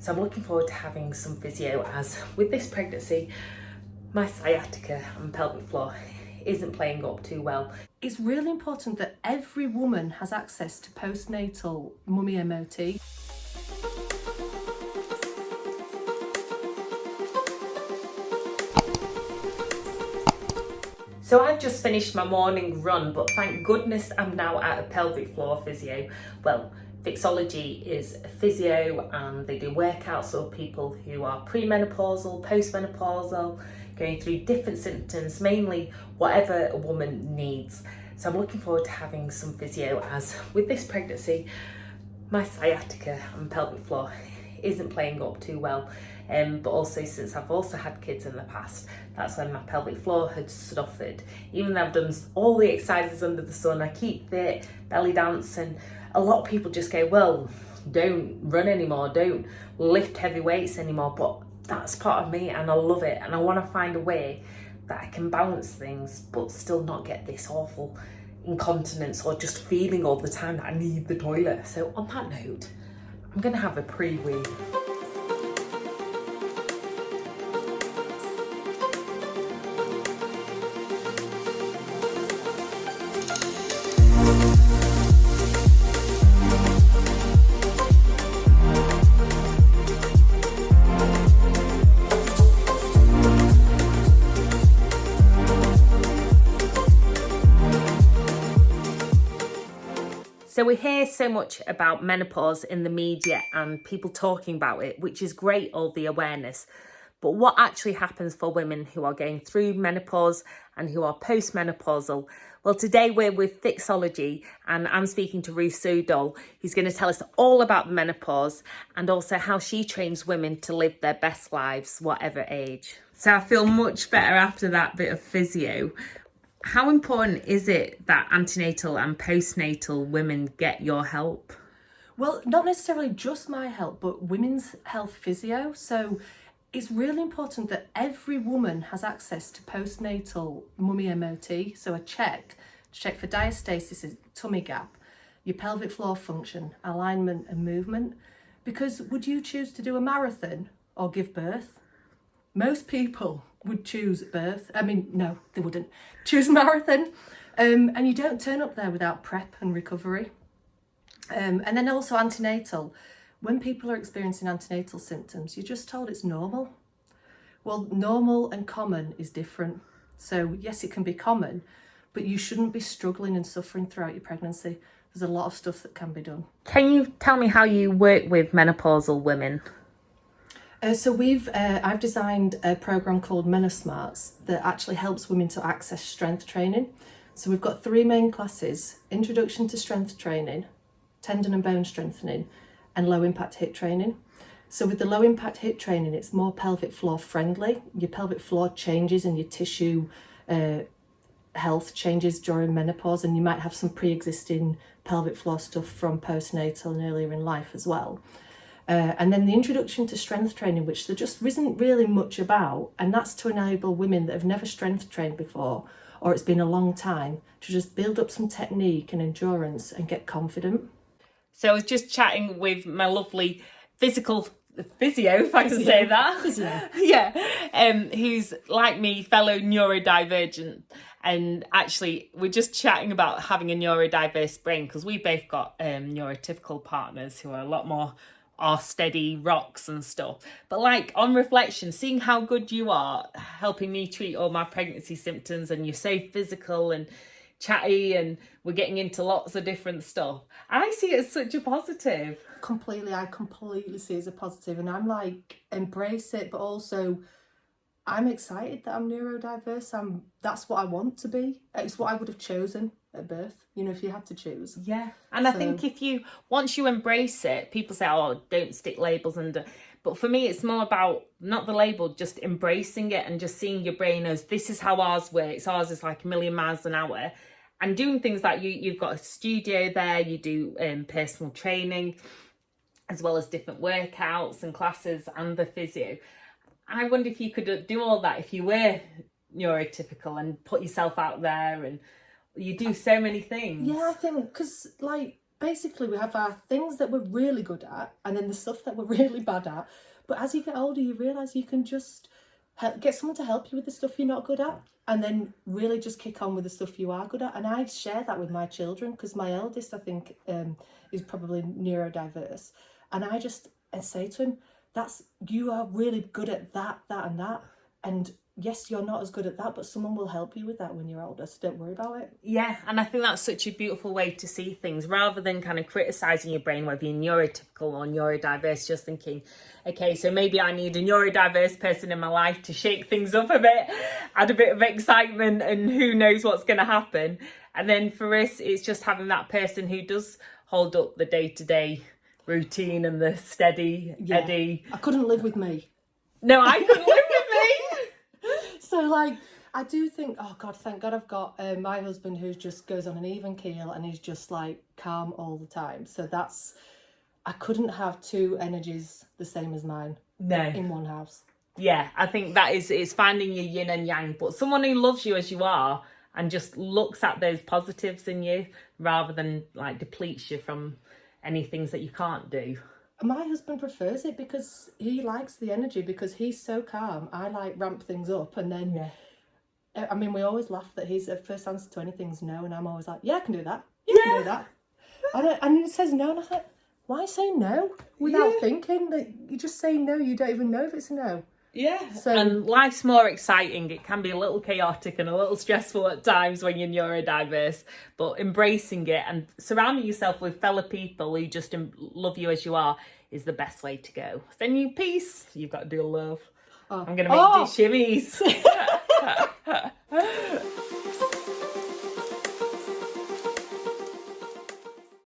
So I'm looking forward to having some physio, as with this pregnancy, my sciatica and pelvic floor isn't playing up too well. It's really important that every woman has access to postnatal mummy MOT. So I've just finished my morning run, but thank goodness I'm now at a pelvic floor physio. Well, Fixology is a physio and they do workouts for people who are premenopausal, postmenopausal, going through different symptoms, mainly whatever a woman needs. So I'm looking forward to having some physio, as with this pregnancy, my sciatica and pelvic floor isn't playing up too well. But also, since I've also had kids in the past, that's when my pelvic floor had suffered. Even though I've done all the exercises under the sun, I keep fit, belly dance, and a lot of people just go, well, don't run anymore, don't lift heavy weights anymore. But that's part of me and I love it, and I want to find a way that I can balance things but still not get this awful incontinence or just feeling all the time that I need the toilet. So on that note, I'm gonna have a pre-wee. So we hear so much about menopause in the media and people talking about it, which is great, all the awareness. But what actually happens for women who are going through menopause and who are postmenopausal? Well, today we're with Fixology and I'm speaking to RUTH SUDOL, who's going to tell us all about the menopause and also how she trains women to live their best lives, whatever age. So I feel much better after that bit of physio. How important is it that antenatal and postnatal women get your help? Well, not necessarily just my help, but women's health physio. So it's really important that every woman has access to postnatal mummy MOT. So a check for diastasis, tummy gap, your pelvic floor function, alignment and movement. Because would you choose to do a marathon or give birth? Most people would choose birth. I mean, no, they wouldn't choose marathon. And you don't turn up there without prep and recovery. And then also antenatal. When people are experiencing antenatal symptoms, you're just told it's normal. Well, normal and common is different. So yes, it can be common, but you shouldn't be struggling and suffering throughout your pregnancy. There's a lot of stuff that can be done. Can you tell me how you work with menopausal women? So I've designed a program called MenoSmarts that actually helps women to access strength training. So we've got 3 main classes: Introduction to Strength Training, Tendon and Bone Strengthening, and Low Impact HIIT Training. So with the low impact HIIT training, it's more pelvic floor friendly. Your pelvic floor changes and your tissue health changes during menopause, and you might have some pre-existing pelvic floor stuff from postnatal and earlier in life as well. And then the introduction to strength training, which there just isn't really much about, and that's to enable women that have never strength trained before, or it's been a long time, to just build up some technique and endurance and get confident. So I was just chatting with my lovely physical physio, if I can say that. Physio. Yeah, who's like me, fellow neurodivergent. And actually, we're just chatting about having a neurodiverse brain, because we both got neurotypical partners who are a lot more are steady rocks and stuff. But like, on reflection, seeing how good you are helping me treat all my pregnancy symptoms, and you're so physical and chatty and we're getting into lots of different stuff, I see it as such a positive. I completely see it as a positive, and I'm like, embrace it, but also I'm excited that I'm neurodiverse. That's what I want to be. It's what I would have chosen at birth, you know, if you had to choose. Yeah. And I think once you embrace it, people say, oh, don't stick labels under. But for me, it's more about not the label, just embracing it and just seeing your brain as this is how ours works. Ours is like 1,000,000 miles an hour. And doing things like you've got a studio there, you do personal training, as well as different workouts and classes and the physio. I wonder if you could do all that if you were neurotypical and put yourself out there, and you do so many things. Yeah, I think because like basically we have our things that we're really good at and then the stuff that we're really bad at. But as you get older, you realise you can just get someone to help you with the stuff you're not good at, and then really just kick on with the stuff you are good at. And I share that with my children, because my eldest, I think, is probably neurodiverse. And I just say to him, you are really good at that, and that. And yes, you're not as good at that, but someone will help you with that when you're older, so don't worry about it. Yeah, and I think that's such a beautiful way to see things, rather than kind of criticising your brain, whether you're neurotypical or neurodiverse, just thinking, okay, so maybe I need a neurodiverse person in my life to shake things up a bit, add a bit of excitement, and who knows what's going to happen. And then for us, it's just having that person who does hold up the day-to-day routine and the steady Eddie. I couldn't live with me. No, I couldn't live with me. So, like, I do think, oh God, thank God I've got my husband who just goes on an even keel and he's just like calm all the time. So I couldn't have two energies the same as mine in one house. Yeah, I think that it's finding your yin and yang, but someone who loves you as you are and just looks at those positives in you rather than like depletes you from any things that you can't do. My husband prefers it because he likes the energy, because he's so calm. I like ramp things up, and then I mean, we always laugh that his first answer to anything's no, and I'm always like, yeah, I can do that. You can do that. And he says no, and I was like, why say no without thinking? That you just say no, you don't even know if it's a no. Yeah. And life's more exciting. It can be a little chaotic and a little stressful at times when you're neurodiverse, but embracing it and surrounding yourself with fellow people who just love you as you are is the best way to go. Send you peace. You've got to do love. I'm going to make you shimmies.